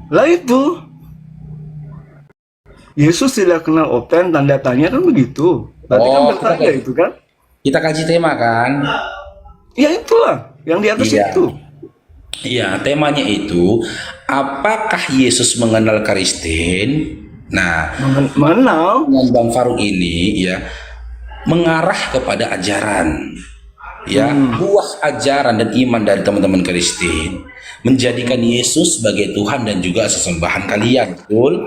Lah itu, Yesus tidak kenal oten, tanda tanya kan begitu. Tadi kan Oh, bertanya itu kan. kita kaji tema kan? Ya itulah, yang di atas Iya. itu. Iya, temanya itu apakah Yesus mengenal Kristen? Nah, Mengenal, dengan Bang Faruk ini ya mengarah kepada ajaran ya, buah ajaran dan iman dari teman-teman Kristen menjadikan Yesus sebagai Tuhan dan juga sesembahan kalian, betul?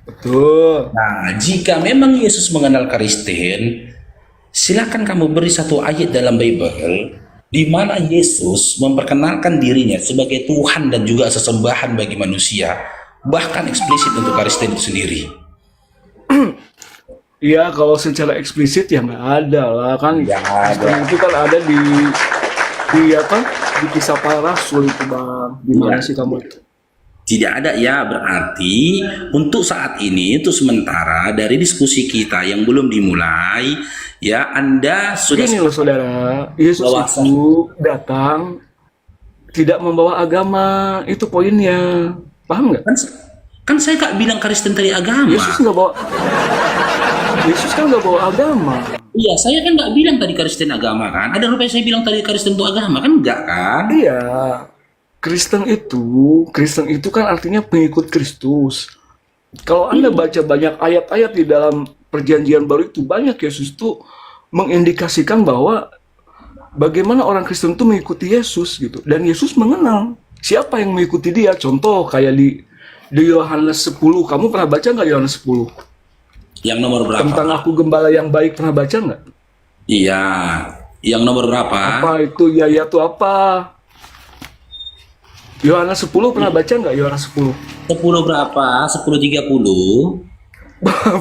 betul. Nah, jika memang Yesus mengenal Kristen, silakan kamu beri satu ayat dalam Bible di mana Yesus memperkenalkan dirinya sebagai Tuhan dan juga sesembahan bagi manusia, bahkan eksplisit untuk Kristen itu sendiri. Iya, kalau secara eksplisit ya nggak ada lah kan. Yang ada. Kristen itu kan ada di apa? Di kisah para rasul itu bang. Gimana Ya. sih kamu itu? Tidak ada ya, berarti untuk saat ini, untuk sementara dari diskusi kita yang belum dimulai, ya Anda sudah Gini loh saudara, Yesus bahwa itu datang tidak membawa agama, itu poinnya. Paham nggak? kan, kan saya gak bilang Kristen tadi agama. Yesus nggak bawa, Yesus kan nggak bawa agama. Iya, saya kan nggak bilang tadi Kristen agama kan. Ada rupanya saya bilang tadi Kristen itu agama kan enggak kan? Iya, Kristen itu kan artinya pengikut Kristus. Kalau Anda baca banyak ayat-ayat di dalam perjanjian baru itu, banyak Yesus itu mengindikasikan bahwa bagaimana orang Kristen itu mengikuti Yesus gitu. Dan Yesus mengenal siapa yang mengikuti dia. Contoh kayak di Yohanes 10, kamu pernah baca nggak Yohanes 10? Yang nomor berapa? Tentang aku gembala yang baik, pernah baca nggak? Iya, yang nomor berapa? Apa itu ya tuh apa? Yohanes 10 pernah baca nggak Yohanes 10? 10 berapa? 10:30.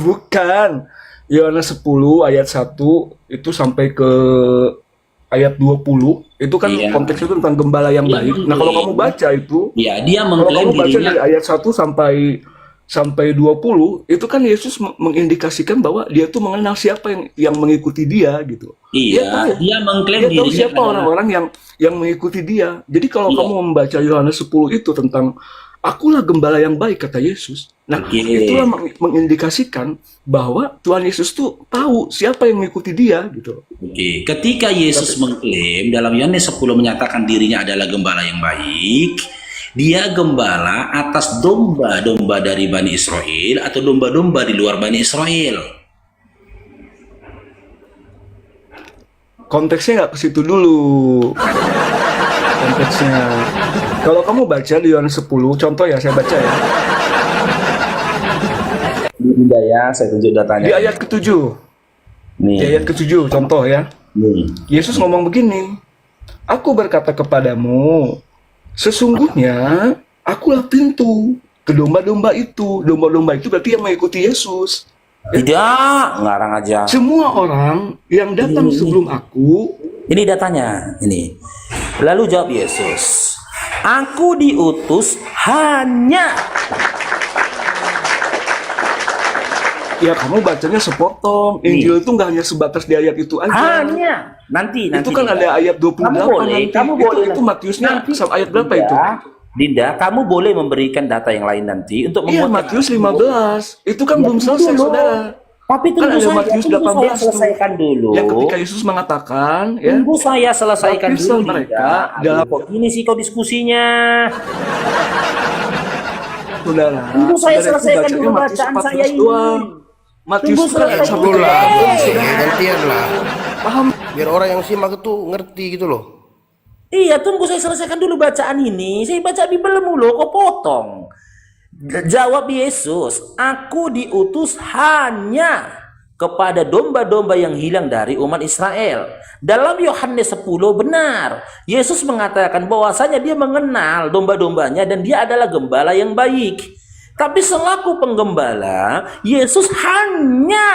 Bukan. Yohanes 10 ayat 1 itu sampai ke ayat 20 itu kan Iya. konteksnya itu tentang gembala yang Dia baik. Nah, kalau kamu mengklaim, baca itu, ya dia kalau mengklaim kamu baca dirinya. dari ayat 1 sampai 20 itu kan Yesus mengindikasikan bahwa dia tuh mengenal siapa yang mengikuti dia gitu. Dia Iya, tahu. dia mengklaim Dia tahu dirinya siapa adalah. orang-orang yang mengikuti dia. Jadi kalau Iya. kamu membaca Yohanes 10 itu tentang akulah gembala yang baik kata Yesus. Nah, Oke. itulah mengindikasikan bahwa Tuhan Yesus tuh tahu siapa yang mengikuti dia gitu. Oke, ketika Yesus mengklaim dalam Yohanes 10 menyatakan dirinya adalah gembala yang baik, dia gembala atas domba-domba dari Bani Israel atau domba-domba di luar Bani Israel. Konteksnya nggak ke situ dulu. Konteksnya. Kalau kamu baca di Yohanes 10, contoh ya, saya baca ya. Bunda ya, saya tunjuk datanya. Di ayat ke-7. Nih, Di ayat ke-7, contoh ya. nih. Yesus ngomong begini, aku berkata kepadamu, sesungguhnya akulah pintu ke domba-domba itu. Domba-domba itu berarti yang mengikuti Yesus. Tidak, ngarang aja. Semua orang yang datang sebelum aku, Ini datanya, ini. Lalu jawab Yesus, aku diutus hanya. ya kamu bacanya sepotong. Injil itu nggak hanya sebatas di ayat itu aja. Hanya. Nanti. Itu kan ada ayat 28 Kamu boleh, nanti. kamu boleh. Itu Matiusnya Nanti, ayat berapa Dinda, itu? Dinda, kamu boleh memberikan data yang lain nanti untuk Iya, menguatkan. Matius 15. Itu kan Ya, belum itu selesai, loh. saudara. Tapi Kan tunggu ada saya, Matius tunggu saya 18 tuh. selesaikan dulu. Yang ketika Yesus mengatakan, ya, Tunggu saya selesaikan lapisan dulu, mereka Dinda. Aduh, dalam- kok gini sih kau diskusinya? saudara. Tunggu saya Saudara itu selesaikan bacanya dulu Matius bacaan 14 saya ini. doang. Matius Tunggu itu kan ayat selesai 1 dulu lah. Gantian lah. Paham? Biar orang yang simak itu ngerti gitu loh. Iya, tunggu saya selesaikan dulu bacaan ini. Saya baca Bible mulu, kok potong. Jawab Yesus, aku diutus hanya kepada domba-domba yang hilang dari umat Israel. Dalam Yohanes 10 benar, Yesus mengatakan bahwasanya dia mengenal domba-dombanya dan dia adalah gembala yang baik. Tapi selaku penggembala, Yesus hanya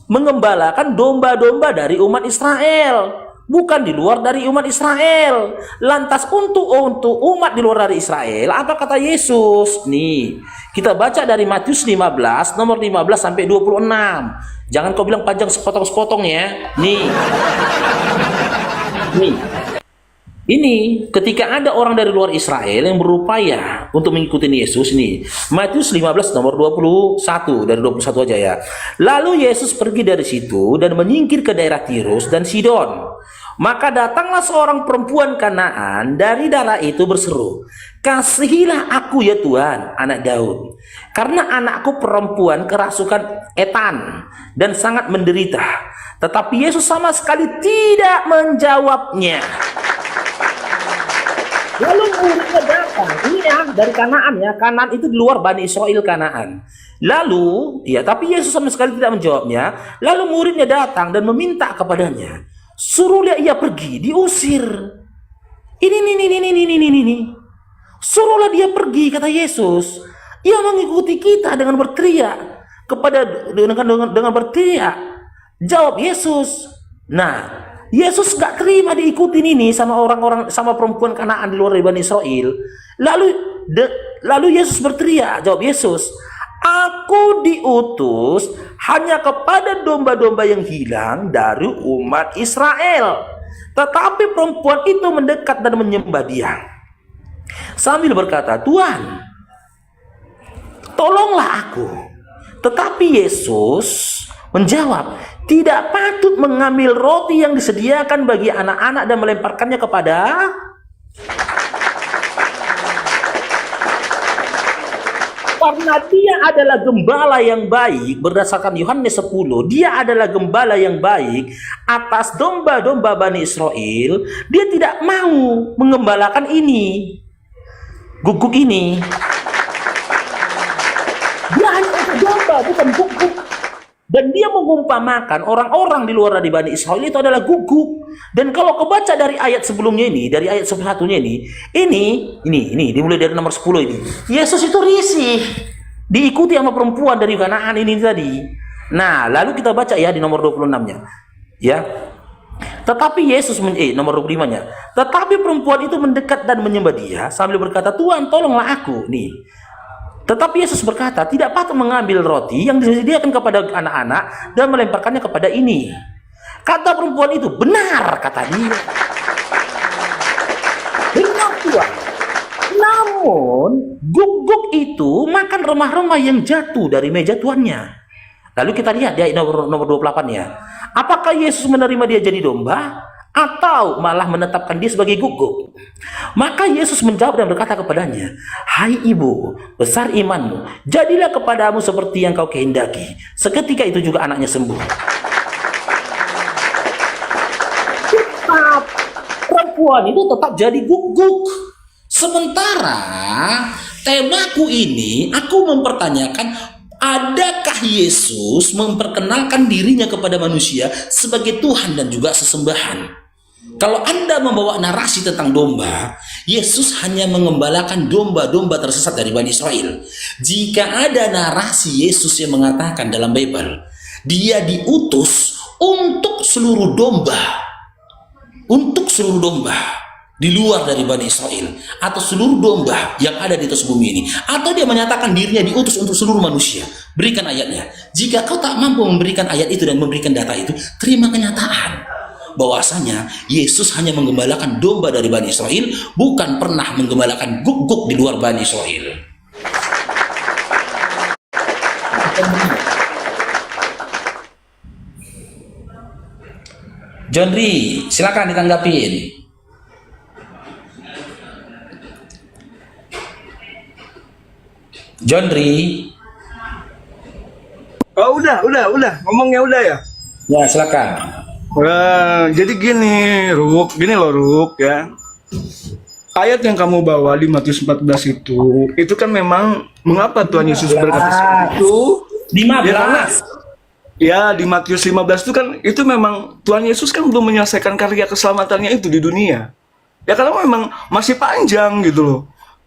mengembalakan domba-domba dari umat Israel, bukan di luar dari umat Israel. Lantas untuk umat di luar dari Israel, apa kata Yesus? Nih, kita baca dari Matius 15 nomor 15 sampai 26. Jangan kau bilang panjang sepotong-sepotong ya. Nih. Nih. Ini ketika ada orang dari luar Israel yang berupaya untuk mengikuti Yesus ini. Matius 15 nomor 21 dari 21 aja ya. Lalu Yesus pergi dari situ dan menyingkir ke daerah Tirus dan Sidon. Maka datanglah seorang perempuan Kanaan dari daerah itu berseru, "Kasihilah aku ya Tuhan, anak Daud, karena anakku perempuan kerasukan etan dan sangat menderita." Tetapi Yesus sama sekali tidak menjawabnya. Lalu muridnya datang, ini ya dari Kanaan ya, Kanaan itu di luar Bani Israel Kanaan. Lalu, ya tapi Yesus sama sekali tidak menjawabnya. Lalu muridnya datang dan meminta kepadanya, "Suruhlah ia pergi, diusir." Ini. Suruhlah dia pergi, kata Yesus. Ia mengikuti kita dengan berteriak dengan berteriak. Jawab Yesus. Nah, Yesus gak terima diikutin ini sama orang-orang, sama perempuan Kanaan di luar dari Bani Israel. Lalu Yesus berteriak, jawab Yesus, "Aku diutus hanya kepada domba-domba yang hilang dari umat Israel." Tetapi perempuan itu mendekat dan menyembah dia sambil berkata, "Tuhan, tolonglah aku." Tetapi Yesus menjawab, "Tidak patut mengambil roti yang disediakan bagi anak-anak dan melemparkannya kepada..." Karena dia adalah gembala yang baik, berdasarkan Yohanes 10, dia adalah gembala yang baik atas domba-domba Bani Israel. Dia tidak mau mengembalakan ini, guguk ini. Dia hanya untuk domba, bukan guguk. Dan dia mengumpamakan orang-orang di luar dari Bani Israel itu adalah guguk. Dan kalau kebaca dari ayat sebelumnya ini, dari ayat satunya ini dimulai dari nomor 10 ini. Yesus itu risih, diikuti sama perempuan dari Kanaan ini tadi. Nah, lalu kita baca ya di nomor 26-nya. Ya. Tetapi Yesus nomor 25-nya. Tetapi perempuan itu mendekat dan menyembah dia sambil berkata, "Tuhan, tolonglah aku." Nih. Tetapi Yesus berkata, "Tidak patut mengambil roti yang disediakan kepada anak-anak dan melemparkannya kepada ini." Kata perempuan itu, "Benar," kata dia. "Benar, Tuhan. Namun, guguk itu makan remah-remah yang jatuh dari meja tuannya." Lalu kita lihat di nomor 28 ya. Apakah Yesus menerima dia jadi domba atau malah menetapkan dia sebagai guguk? Maka Yesus menjawab dan berkata kepadanya, "Hai ibu, besar imanmu, jadilah kepadamu seperti yang kau kehendaki." Seketika itu juga anaknya sembuh. Tetap perempuan itu tetap jadi guguk. Sementara temaku ini aku mempertanyakan, adakah Yesus memperkenalkan dirinya kepada manusia sebagai Tuhan dan juga sesembahan? Kalau Anda membawa narasi tentang domba, Yesus hanya mengembalakan domba-domba tersesat dari Bani Israel. Jika ada narasi Yesus yang mengatakan dalam Bible, dia diutus untuk seluruh domba di luar dari Bani Israel, atau seluruh domba yang ada di atas bumi ini, atau dia menyatakan dirinya diutus untuk seluruh manusia, berikan ayatnya. Jika kau tak mampu memberikan ayat itu dan memberikan data itu, terima kenyataan bahwasanya Yesus hanya menggembalakan domba dari Bani Israel, bukan pernah menggembalakan guguk di luar Bani Israel. John Ri, silakan ditanggapin. John Ri. Oh, udah, ngomongnya udah ya. Ya, silakan. Jadi gini, gini loh, Ruk ya. Ayat yang kamu bawa di Matius 14 itu kan memang mengapa Tuhan Yesus berkata seperti itu? 15. Ya, di Matius 15 itu kan itu memang Tuhan Yesus kan belum menyelesaikan karya keselamatannya itu di dunia. Ya karena memang masih panjang gitu loh.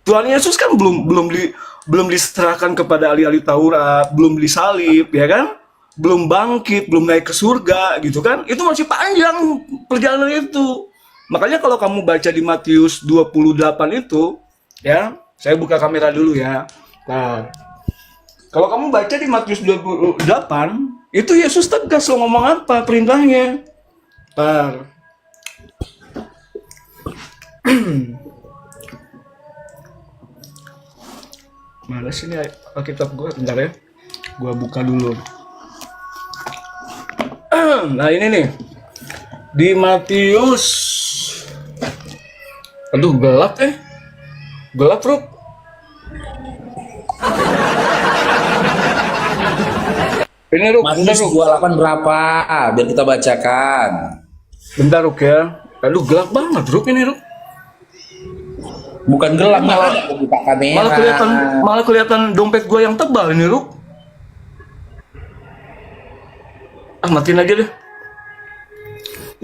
Tuhan Yesus kan belum diserahkan kepada ahli-ahli Taurat, belum disalib, ya kan? Belum bangkit, belum naik ke surga, gitu kan? Itu masih panjang perjalanan itu. Makanya kalau kamu baca di Matius 28 itu, ya, saya buka kamera dulu ya. Nah, kalau kamu baca di Matius 28, itu Yesus tegas loh ngomong apa perintahnya. Nah, Mana sih ini Alkitab gue? Bentar ya. Gue buka dulu. Nah ini nih. Di Matius. Aduh gelap Gelap Ruk. Ini Ruk, bentar Matius Ruk. 28 berapa? Biar kita bacakan. Bentar Ruk ya. Aduh gelap banget Ruk ini Ruk. Bukan gelap, Malah- malah aku buka kamera. Malah kelihatan dompet gue yang tebal ini Ruk. Matiin aja deh.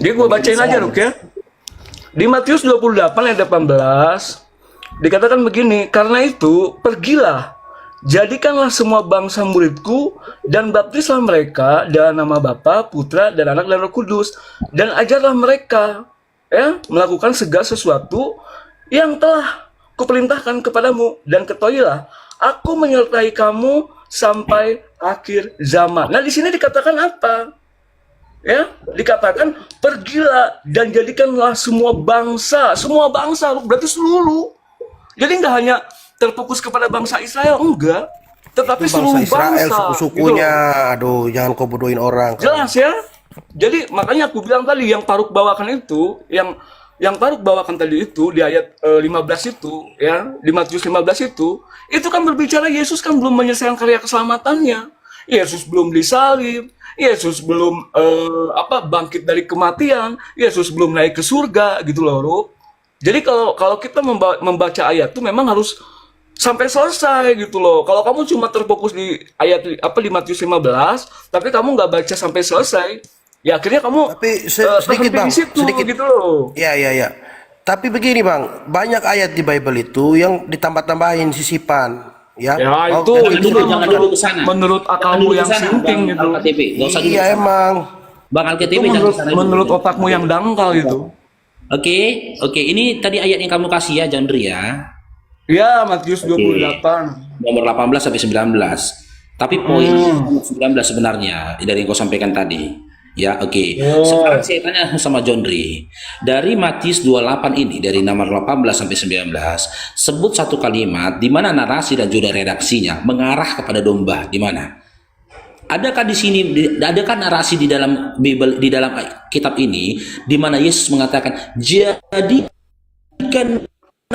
Jadi gue bacain aja Ruk ya. Di Matius 28 ayat 18 dikatakan begini, karena itu pergilah, jadikanlah semua bangsa muridku dan baptislah mereka dalam nama Bapa, Putra, dan Anak dan Roh Kudus, dan ajarlah mereka ya melakukan segala sesuatu yang telah kuperintahkan kepadamu, dan ketahuilah aku menyertai kamu sampai akhir zaman. Nah di sini dikatakan apa? Ya, dikatakan pergilah dan jadikanlah semua bangsa berarti seluruh. Jadi nggak hanya terfokus kepada bangsa Israel, enggak, tetapi Itu seluruh bangsa Israel, bangsa. suku-sukunya. Gitu loh. Aduh, jangan kau bodohin orang. Jelas ya. Jadi makanya aku bilang tadi yang Paruk bawakan itu, yang Paruk bawakan tadi itu di ayat 15 itu, ya, di Matius 15 itu kan berbicara Yesus kan belum menyelesaikan karya keselamatannya. Yesus belum disalib, Yesus belum bangkit dari kematian, Yesus belum naik ke surga gitu loh, Ruk. Jadi kalau kita membaca ayat itu memang harus sampai selesai gitu loh. Kalau kamu cuma terfokus di ayat di Matius 15, tapi kamu nggak baca sampai selesai, ya akhirnya kamu Tapi sedikit terhenti bang, di situ, sedikit. gitu loh. Ya. Tapi begini bang, banyak ayat di Bible itu yang ditambah-tambahin sisipan. Ya, Ya Oh, itu jangan dulu ke sana. menurut Jangan akalmu dulu yang ke sana, sinting Bang gitu. Al-KTP. Nggak usah dulu iya ke sana. emang. Bang Itu Al-KTP jangan menurut ke sana dulu. menurut otakmu yang dangkal itu. Oke, ini tadi ayat yang kamu kasih ya, Jandri ya. Ya, Matius 28. Nomor 18 sampai 19. Tapi poin 19 sebenarnya dari yang kau sampaikan tadi. Ya, oke. Sekarang saya tanya sama Jandri. Dari Matius 28 ini, dari nomor 18 sampai 19, sebut satu kalimat di mana narasi dan juga redaksinya mengarah kepada domba, di mana? Adakah di sini, adakah narasi di dalam Bible, di dalam kitab ini, di mana Yesus mengatakan, jadikan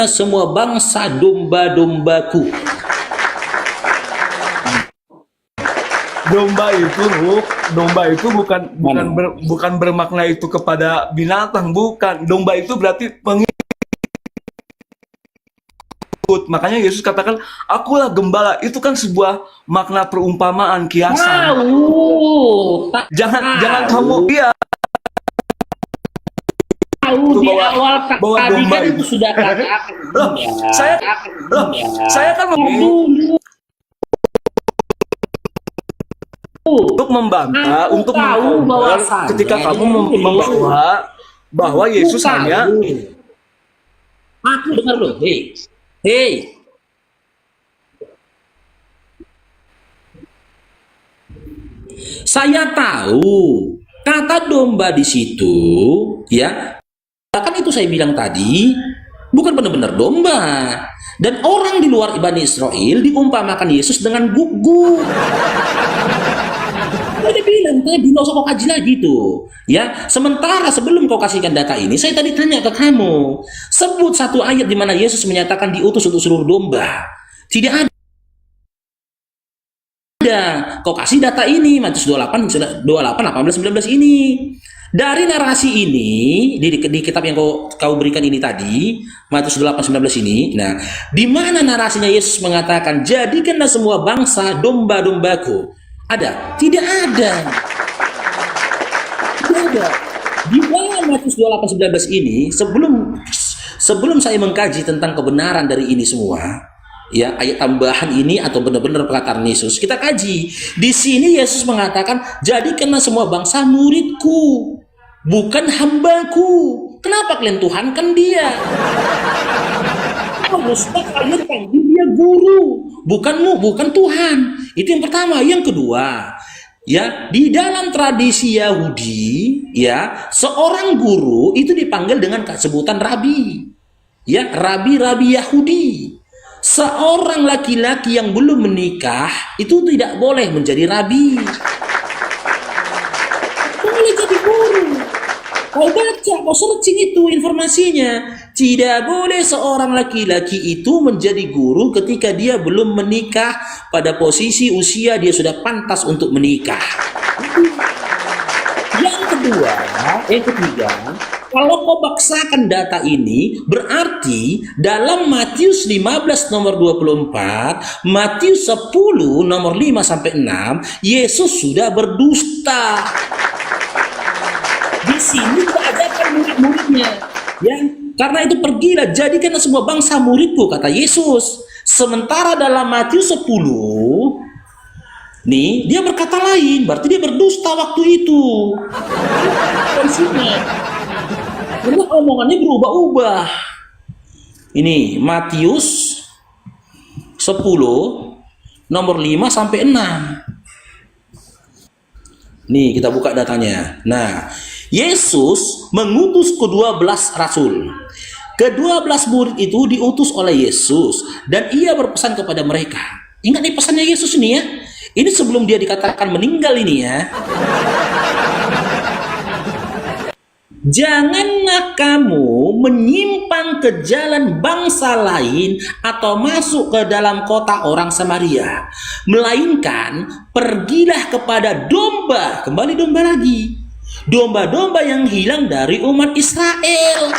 semua bangsa domba-dombaku. Domba itu, Ruk, domba itu bukan bermakna itu kepada binatang, bukan. Domba itu berarti pengikut. Makanya Yesus katakan, akulah gembala. Itu kan sebuah makna perumpamaan, kiasan. Jangan kamu Tahu di bahwa- awal bahwa tadi domba kan itu. itu sudah katakan. Loh, saya kan untuk membantah, Aku untuk tahu mengcounter bahwasannya ketika kamu ini membawa bahwa Yesus hanya Aku dengar loh, hei. Saya tahu kata domba di situ, ya. Kan itu saya bilang tadi, bukan benar-benar domba. Dan orang di luar Bani Israel diumpamakan Yesus dengan gugu. Dia bilang tadi, nggak usah kau kaji lagi tuh, ya. Sementara sebelum kau kasihkan data ini, saya tadi tanya ke kamu, sebut satu ayat di mana Yesus menyatakan diutus untuk seluruh domba. Tidak ada. Kau kasih data ini, Matius 28, 18, 19 ini. Dari narasi ini, di kitab yang kau berikan ini tadi, Matius 8, 19 ini, nah, di mana narasinya Yesus mengatakan, jadikanlah semua bangsa domba-dombaku. Ada? Tidak ada. Tidak ada. Di dalam Matius 28, 19 ini, sebelum saya mengkaji tentang kebenaran dari ini semua, ya, ayat tambahan ini atau benar-benar perkataan Yesus, kita kaji. Di sini Yesus mengatakan, jadikanlah semua bangsa muridku, bukan hambaku. Kenapa kalian tuhankan dia? Harusnya kalian panggil dia guru, bukan Tuhan. Itu yang pertama. Yang kedua, ya, di dalam tradisi Yahudi, ya, seorang guru itu dipanggil dengan sebutan rabi. ya, rabi-rabi Yahudi. Seorang laki-laki yang belum menikah itu tidak boleh menjadi rabi. Boleh jadi guru. Kau baca, kau searching itu informasinya. Tidak boleh seorang laki-laki itu menjadi guru ketika dia belum menikah pada posisi usia dia sudah pantas untuk menikah. Yang ketiga, kalau kau paksakan data ini, berarti dalam Matius 15 nomor 24, Matius 10 nomor 5 sampai 6, Yesus sudah berdusta. Di sini kita ajarkan murid-muridnya, ya. Karena itu pergilah, jadikanlah semua bangsa muridku, kata Yesus. Sementara dalam Matius 10, nih, dia berkata lain, berarti dia berdusta waktu itu. Karena omongannya berubah-ubah. Ini Matius 10 nomor 5 sampai 6. Nih, kita buka datanya. Nah, Yesus mengutus ke-12 rasul. Ke-12 murid itu diutus oleh Yesus dan ia berpesan kepada mereka. Ingat nih pesannya Yesus ini ya. Ini sebelum dia dikatakan meninggal ini ya. Janganlah kamu menyimpang ke jalan bangsa lain atau masuk ke dalam kota orang Samaria, melainkan pergilah kepada domba, kembali domba lagi, domba-domba yang hilang dari umat Israel.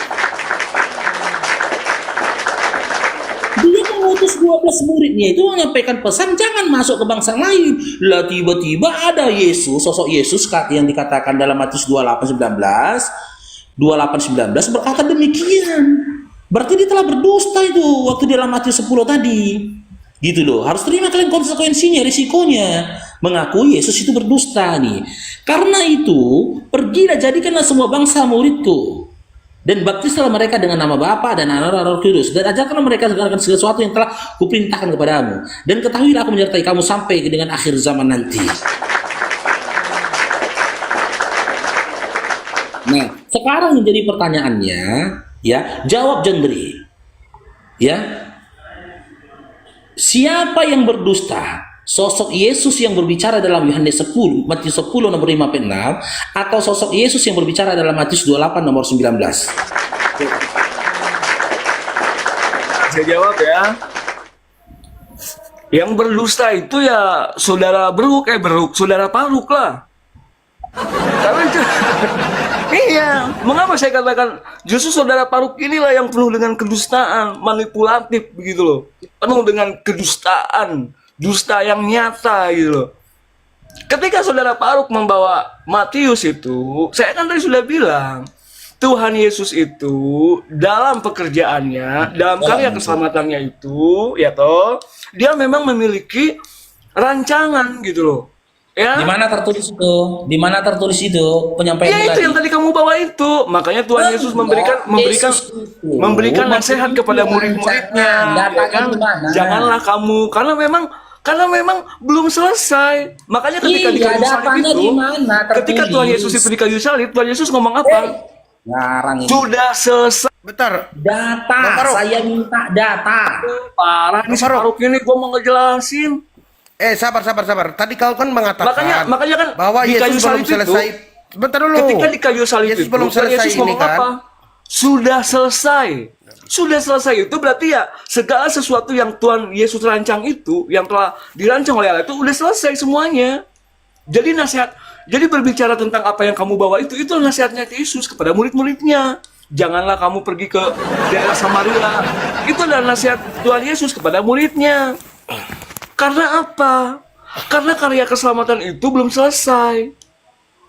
Dia mengutus 12 muridnya itu menyampaikan pesan jangan masuk ke bangsa lain. Lah tiba-tiba ada Yesus, sosok Yesus yang dikatakan dalam Matius 28:19 berkata demikian. Berarti dia telah berdusta itu waktu dalam Matius 10 tadi. Gitu loh. Harus terima kalian konsekuensinya, risikonya. Mengakui Yesus itu berdusta nih. Karena itu, pergilah jadikanlah semua bangsa muridku. Dan baptislah mereka dengan nama Bapa dan Anak dan Roh Kudus. Dan ajarkanlah mereka segala sesuatu yang telah kuperintahkan kepadamu. Dan ketahuilah aku menyertai kamu sampai dengan akhir zaman nanti. Nah, sekarang menjadi pertanyaannya, ya, jawab Jendri. Ya. Siapa yang berdusta? Sosok Yesus yang berbicara dalam Yohanes 10, Matius 10 nomor 5 sampai 6 atau sosok Yesus yang berbicara dalam Matius 28 nomor 19? Saya jawab ya. Yang berdusta itu ya saudara saudara Paruk lah. Karena itu, iya, mengapa saya katakan justru saudara Paruk inilah yang penuh dengan kedustaan, manipulatif begitu loh, penuh dengan kedustaan, dusta yang nyata gitu loh. Ketika saudara Paruk membawa Matius itu, saya kan tadi sudah bilang, Tuhan Yesus itu dalam pekerjaannya, dalam karya keselamatannya itu, ya toh, dia memang memiliki rancangan gitu loh. Ya. Di mana tertulis itu? Di mana tertulis itu penyampaian Ya itu yang tadi kamu bawa itu. Makanya Tuhan Yesus memberikan nasihat kepada murid-muridnya. Ya kan? Janganlah kamu karena memang belum selesai. Makanya ketika di kayu salib itu, ketika Tuhan Yesus itu di kayu salib, Tuhan Yesus ngomong apa? Ngarang ini. Sudah selesai. Bentar. Data, saya minta data. Parah nih si Paruk ini, gua mau ngejelasin. Sabar. Tadi kau kan mengatakan Makanya kan bahwa di kayu Yesus belum salib itu, selesai. Bentar dulu. Ketika di kayu salib Yesus itu, belum selesai Yesus ini ngomong kan. apa? Sudah selesai. Sudah selesai itu berarti ya segala sesuatu yang Tuhan Yesus rancang itu, yang telah dirancang oleh Allah itu udah selesai semuanya. Jadi jadi berbicara tentang apa yang kamu bawa itu nasihatnya Yesus kepada murid-muridnya. Janganlah kamu pergi ke daerah Samaria. Itu adalah nasihat Tuhan Yesus kepada muridnya. Karena apa? Karena karya keselamatan itu belum selesai.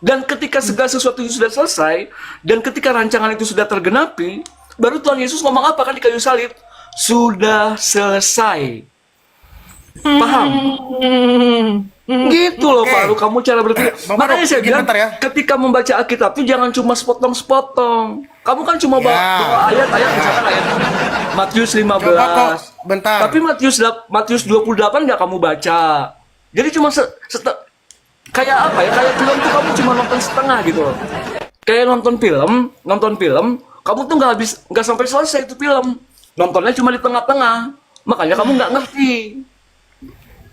Dan ketika segala sesuatu itu sudah selesai, dan ketika rancangan itu sudah tergenapi, baru Tuhan Yesus ngomong apa kan di kayu salib? Sudah selesai. Paham? Gitu loh, Pak. Kamu cara berpikir. Makanya saya bilang, ketika membaca Alkitab itu jangan cuma sepotong-sepotong. Kamu kan cuma bawa ayat-ayat, misalkan ayat Matius 15. Bentar. Tapi Matius 28 nggak kamu baca. Jadi cuma kayak apa ya? Kayak film tuh kamu cuma nonton setengah gitu loh. Kayak nonton film, kamu tuh nggak sampai selesai itu film. Nontonnya cuma di tengah-tengah. Makanya kamu nggak ngerti.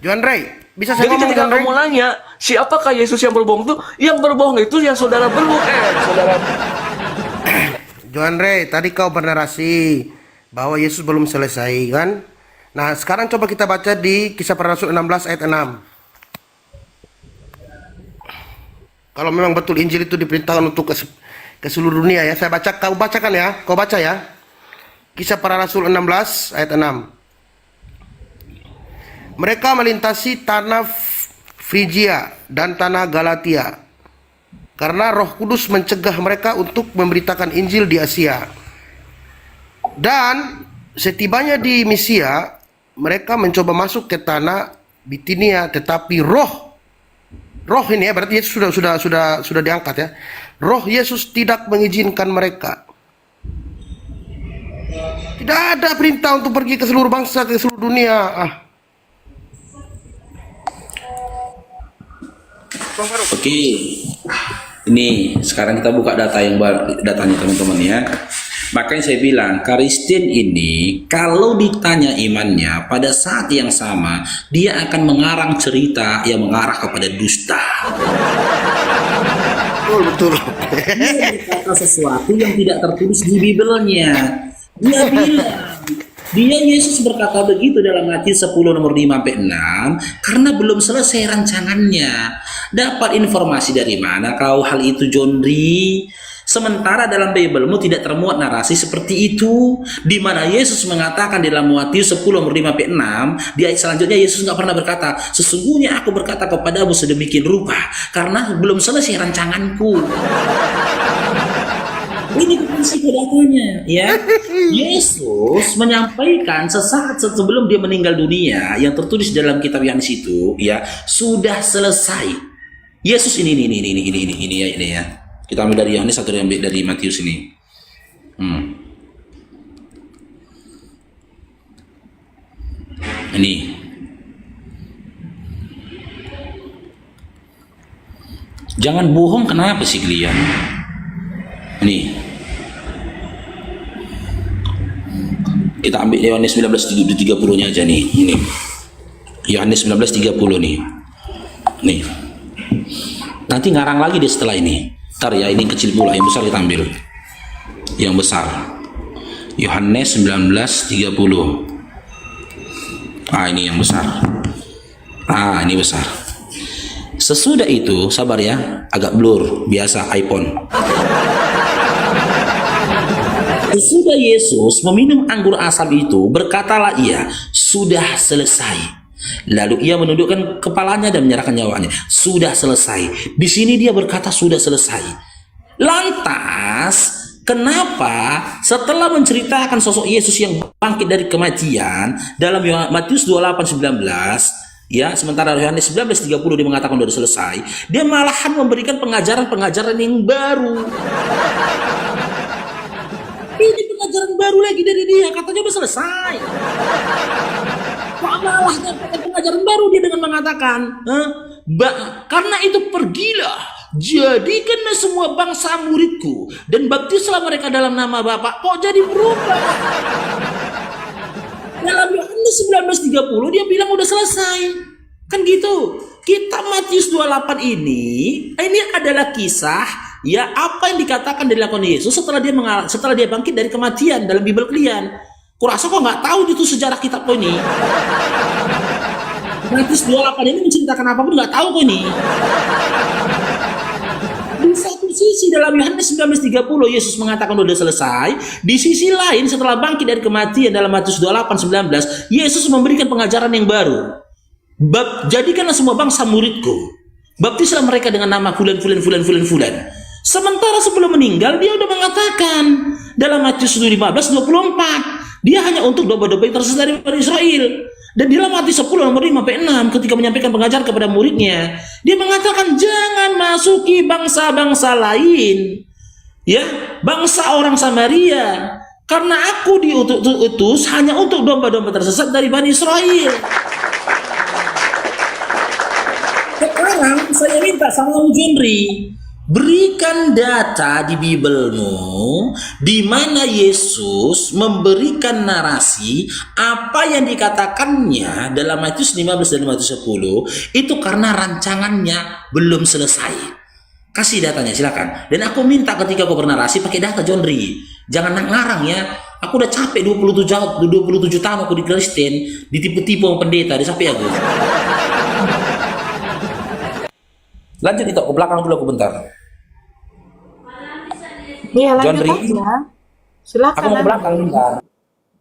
John Ray, bisa saya Jadi ngomong ketika John Ray? kamu nanya, siapakah Yesus yang berbohong tuh? Yang berbohong itu yang saudara belum. Saudara. John Ray, tadi kau bernarasi bahwa Yesus belum selesai kan? Nah, sekarang coba kita baca di Kisah Para Rasul 16 ayat 6. Kalau memang betul Injil itu diperintahkan untuk ke seluruh dunia ya. Saya baca, kau bacakan ya. Kau baca ya. Kisah Para Rasul 16 ayat 6. Mereka melintasi tanah Frigia dan tanah Galatia karena Roh Kudus mencegah mereka untuk memberitakan Injil di Asia. Dan setibanya di Misia, mereka mencoba masuk ke tanah Bitinia, tetapi roh ini ya, berarti Yesus sudah diangkat ya. Roh Yesus tidak mengizinkan mereka. Tidak ada perintah untuk pergi ke seluruh bangsa, ke seluruh dunia. Oke, ini sekarang kita buka data yang datanya teman-teman ya. Makanya saya bilang Kristen ini kalau ditanya imannya pada saat yang sama dia akan mengarang cerita yang mengarah kepada dusta. Betul. Dia berkata sesuatu yang tidak tertulis di Bibelnya. Dia bilang, Yesus berkata begitu dalam Matius 10 nomor 5-6 karena belum selesai rancangannya. Dapat informasi dari mana kau hal itu, John Ri? Sementara dalam Biblemu tidak termuat narasi seperti itu, di mana Yesus mengatakan dalam Matius 10 nomor 5-6 di ayat selanjutnya Yesus nggak pernah berkata, sesungguhnya aku berkata kepadamu sedemikian rupa karena belum selesai rancanganku. Ini prinsip datanya ya. Yesus menyampaikan sesaat sebelum dia meninggal dunia yang tertulis dalam kitab Yohanes itu ya sudah selesai. Yesus ini ya. Kita ambil dari Yohanes atau ambil dari Matius ini. Ini. Jangan bohong, kenapa sih kalian? Ini. Kita ambil Yohanes 19:30-nya aja nih. Ini. Yohanes 19:30 nih. Nih. Nanti ngarang lagi deh setelah ini. Ntar ya, ini kecil pula, yang besar kita ambil. Yang besar. Yohanes 19:30. Ini yang besar. Ini besar. Sesudah itu, sabar ya, agak blur, biasa iPhone. Sesudah Yesus meminum anggur asam itu, berkatalah ia, sudah selesai. Lalu ia menundukkan kepalanya dan menyerahkan nyawanya. Sudah selesai. Di sini dia berkata sudah selesai. Lantas, kenapa setelah menceritakan sosok Yesus yang bangkit dari kematian dalam Matius 28:19, ya, sementara Yohanes 19:30 dia mengatakan sudah selesai, dia malahan memberikan pengajaran-pengajaran yang baru. Ini pengajaran baru lagi dari dia, katanya udah selesai. Malah pengajaran baru dia dengan mengatakan, karena itu pergilah, jadikanlah semua bangsa muridku dan baptislah mereka dalam nama Bapa. Kok jadi berubah? Dalam Yohanes 19:30 dia bilang udah selesai. Kan gitu. Kitab Matius 28 ini adalah kisah ya apa yang dikatakan dilakukan Yesus setelah dia bangkit dari kematian dalam Bible kalian. Kurasa kok nggak tahu itu sejarah kitab kau ini. Matius 28 ini menceritakan apapun nggak tahu kau ini. Di satu sisi dalam Yohanes 19:30 Yesus mengatakan sudah selesai. Di sisi lain setelah bangkit dari kematian dalam Matius 28:19 Yesus memberikan pengajaran yang baru. Jadikanlah semua bangsa muridku. Baptislah mereka dengan nama fulan. Sementara sebelum meninggal dia sudah mengatakan dalam Matius 15:24 dia hanya untuk domba-domba yang tersesat dari Israel. Dan dalam Matius 10 nomor 5-6 ketika menyampaikan pengajaran kepada muridnya, dia mengatakan jangan masuki bangsa-bangsa lain. Ya, bangsa orang Samaria, karena aku diutus hanya untuk domba-domba tersesat dari Bani Israel. Sekarang saya minta sama Om Junri, Berikan data di Bibelmu di mana Yesus memberikan narasi apa yang dikatakannya dalam Matius 15 dan Matius 10 itu karena rancangannya belum selesai. Kasih datanya silakan. Dan aku minta ketika kau bernarasi pakai data John Ri. Jangan ngarang ya. Aku udah capek 27 tahun aku di Kristen, ditipu-tipu sama pendeta, udah capek aku. Lanjut itu ke belakang dulu aku bentar. Iya, John lanjut Ri. aja. Silakan. Aku mau ke Andre. belakang bentar.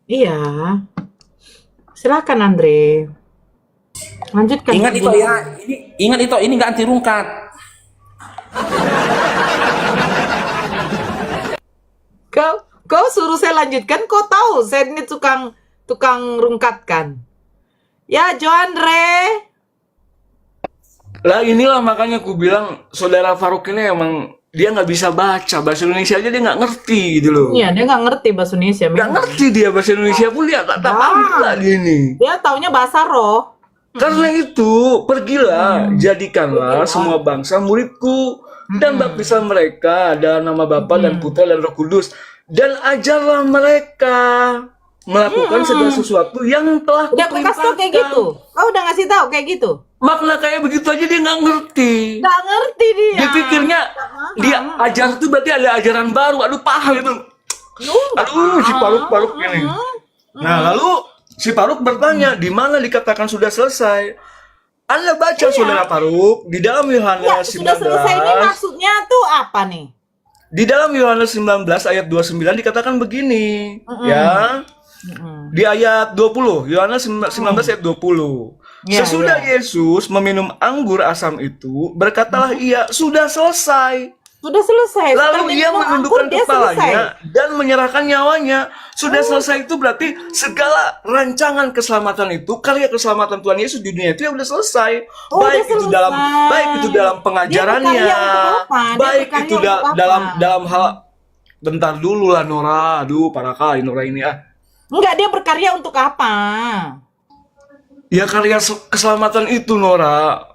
Iya. Silakan Andre. Lanjutkan. Ingat itu ya, ingat itu, ini nggak anti rungkat. Kau suruh saya lanjutkan, kau tahu saya ini tukang rungkatkan. Ya, Joandre. Lah inilah makanya aku bilang saudara Faruk ini emang dia nggak bisa baca bahasa Indonesia aja, dia nggak ngerti gitu loh. Iya, dia nggak ngerti bahasa Indonesia. Nggak memang. ngerti dia bahasa Indonesia pun dia tak paham pula dia ini. Dia taunya bahasa roh. Karena itu pergilah, jadikanlah semua bangsa muridku dan baptislah mereka dalam nama Bapa dan Putra dan Roh Kudus, dan ajarlah mereka melakukan segala sesuatu yang telah Udah aku kasih tau kayak gitu. Kau udah ngasih tahu kayak gitu. Makna kayak begitu aja dia nggak ngerti. Nggak ngerti dia. Dia pikirnya dia ajar itu berarti ada ajaran baru. Aduh paham itu. Aduh si Faruk ini. Nah lalu si Faruk bertanya di mana dikatakan sudah selesai. Anda baca saudara Faruk di dalam Ya, Yohanes sudah selesai ini 19. maksudnya tuh apa nih? Di dalam Yohanes 19 ayat 29 dikatakan begini, ya. Di ayat 20, Yohanes 19 ayat 20. Ya, Sesudah Yesus meminum anggur asam itu, berkatalah ia, sudah selesai. Sudah selesai. Setelah Lalu ia minum menundukkan anggur, dia selesai. kepalanya dan menyerahkan nyawanya. Sudah selesai itu berarti segala rancangan keselamatan itu, karya keselamatan Tuhan Yesus di dunia itu ya udah selesai. Oh, baik udah itu dalam selesai. baik itu dalam pengajarannya, Dia berkarya untuk apa? Dia baik berkarya itu untuk apa? dalam hal. Bentar dulu lah Nora, aduh parah kali Nora ini ah. Enggak, dia berkarya untuk apa? Ya karya keselamatan itu Nora,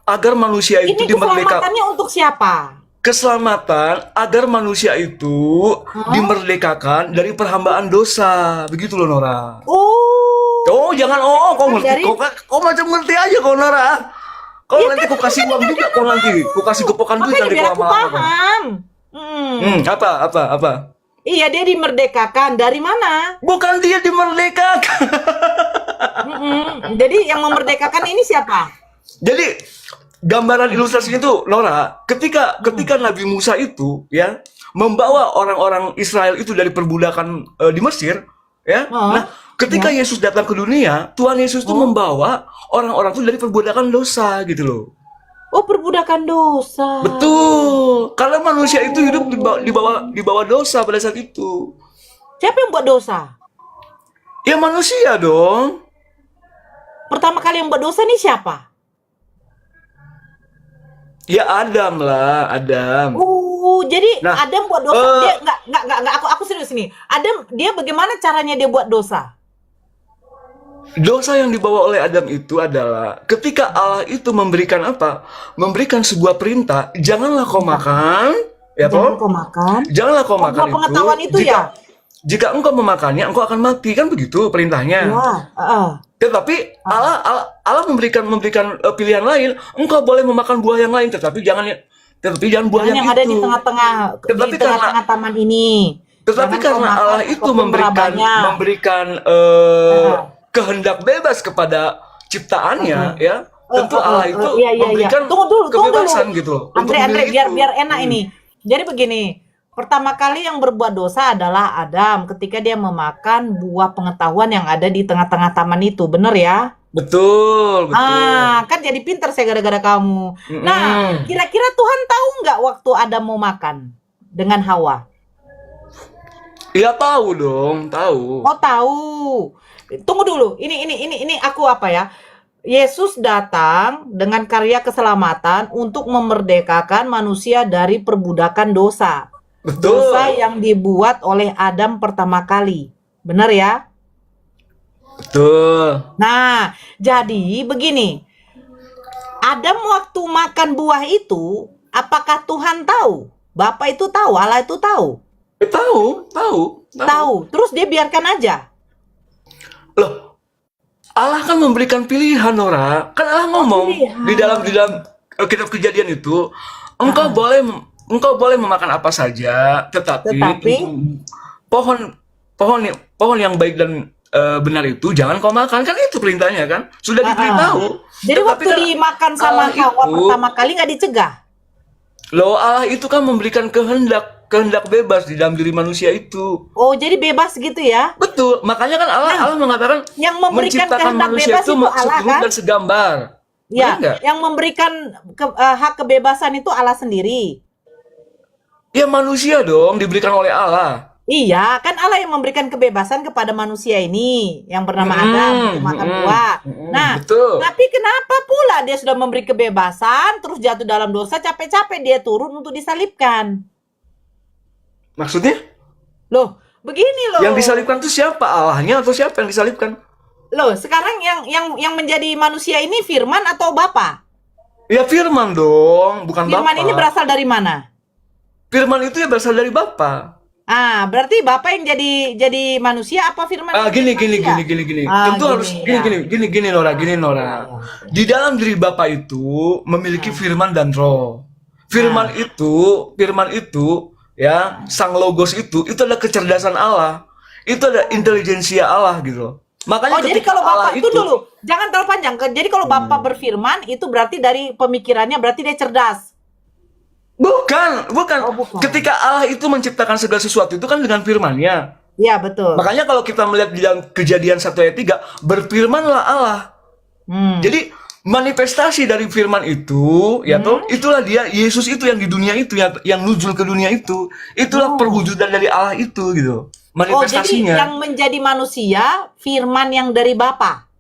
agar manusia itu Ini dimerdekakan. keselamatannya untuk siapa? Keselamatan agar manusia itu dimerdekakan dari perhambaan dosa, begitu loh Nora. Oh, Jangan kau ngerti, Dari- kau macam ngerti aja kau Nora. Kau nanti kau kasih uang juga kau nanti, kau kasih gepokan duit makanya nanti biar kau aku lama-lama. paham. Apa? Iya, dia dimerdekakan. Dari mana? Bukan dia dimerdekakan. Jadi yang memerdekakan ini siapa? Jadi gambaran ilustrasinya itu Nora, ketika Nabi Musa itu ya membawa orang-orang Israel itu dari perbudakan di Mesir, ya. Nah, ketika Yesus datang ke dunia, Tuhan Yesus itu membawa orang-orang itu dari perbudakan dosa gitu loh. Oh, perbudakan dosa. Betul. Karena manusia itu hidup di bawah dosa pada saat itu. Siapa yang buat dosa? Ya manusia dong. Pertama kali yang buat dosa nih siapa? Ya Adam lah, Adam. Jadi Nah, Adam buat dosa. Dia enggak, aku serius nih. Adam, dia bagaimana caranya dia buat dosa? Dosa yang dibawa oleh Adam itu adalah ketika Allah itu memberikan apa? Memberikan sebuah perintah, janganlah kau makan, ya Jangan toh? kau makan. Janganlah kau makan Buah pengetahuan itu ya? Jika engkau memakannya, engkau akan mati, kan begitu perintahnya. Ya, Tetapi Allah memberikan pilihan lain, engkau boleh memakan buah yang lain, tetapi jangan buah yang yang ada itu. di tengah-tengah Tetapi tengah taman ini. Tetapi Jangan kau karena makan Allah itu apapun merabanya. memberikan kehendak bebas kepada ciptaannya, ya. Tentu Allah itu Iya. memberikan Tunggu dulu. kebebasan gitu loh. untuk Andre, memilih itu. biar enak ini. Jadi begini, pertama kali yang berbuat dosa adalah Adam ketika dia memakan buah pengetahuan yang ada di tengah-tengah taman itu, bener ya? Betul. Kan jadi pinter saya gara-gara kamu. Nah, kira-kira Tuhan tahu nggak waktu Adam mau makan dengan Hawa? Iya tahu dong, tahu. Oh, tahu. Tunggu dulu. Ini aku apa ya? Yesus datang dengan karya keselamatan untuk memerdekakan manusia dari perbudakan dosa. Betul. Dosa yang dibuat oleh Adam pertama kali. Benar ya? Betul. Nah, jadi begini. Adam waktu makan buah itu, apakah Tuhan tahu? Bapa itu tahu, Allah itu tahu. Tahu. Tahu. Terus dia biarkan aja. Loh, Allah kan memberikan pilihan, Nora. Kan Allah ngomong pilihan. di dalam kitab Kejadian itu, engkau boleh memakan apa saja, tetapi pohon yang baik dan benar itu jangan kau makan. Kan itu perintahnya kan? Sudah diberitahu. Jadi Tetapi waktu kan dimakan sama Allah Hawa itu- pertama kali nggak dicegah. Loh, Allah itu kan memberikan kehendak bebas di dalam diri manusia itu. Oh, jadi bebas gitu ya? Betul. Makanya kan Allah mengatakan yang memberikan menciptakan kehendak manusia bebas itu itu Allah, seturut kan? dan segambar. Ya, Benar nggak? yang memberikan hak kebebasan itu Allah sendiri. Ya manusia dong diberikan oleh Allah. Iya, kan Allah yang memberikan kebebasan kepada manusia ini yang bernama Adam untuk makan buah. Nah, betul. tapi kenapa pula dia sudah memberi kebebasan, terus jatuh dalam dosa, capek-capek dia turun untuk disalibkan? Maksudnya? Loh, begini loh. Yang disalibkan itu siapa? Allahnya atau siapa yang disalibkan? Loh, sekarang yang menjadi manusia ini Firman atau Bapa? Ya Firman dong, bukan Firman Bapa. ini berasal dari mana? Firman itu ya berasal dari Bapa. Ah, berarti Bapa yang jadi manusia apa Firman? yang Gini, jadi manusia? Tentu gini, harus ya. gini Nora. Di dalam diri Bapa itu memiliki firman dan roh. Firman itu ya, sang logos itu adalah kecerdasan Allah. Itu adalah intelijensia Allah gitu loh. Makanya Oh, jadi ketika kalau Allah Bapak itu dulu, jangan terlalu panjang. Jadi kalau Bapak berfirman itu berarti dari pemikirannya berarti dia cerdas. Bukan. Oh, bukan. Ketika Allah itu menciptakan segala sesuatu itu kan dengan firman-Nya. Iya, betul. Makanya kalau kita melihat di dalam Kejadian 1 ayat 3, berfirmanlah Allah. Jadi manifestasi dari firman itu, ya toh, itulah dia Yesus itu yang di dunia itu, yang nuzul ke dunia itu. Itulah perwujudan dari Allah itu gitu. Oh, jadi Manifestasinya. yang menjadi manusia firman yang dari Bapa.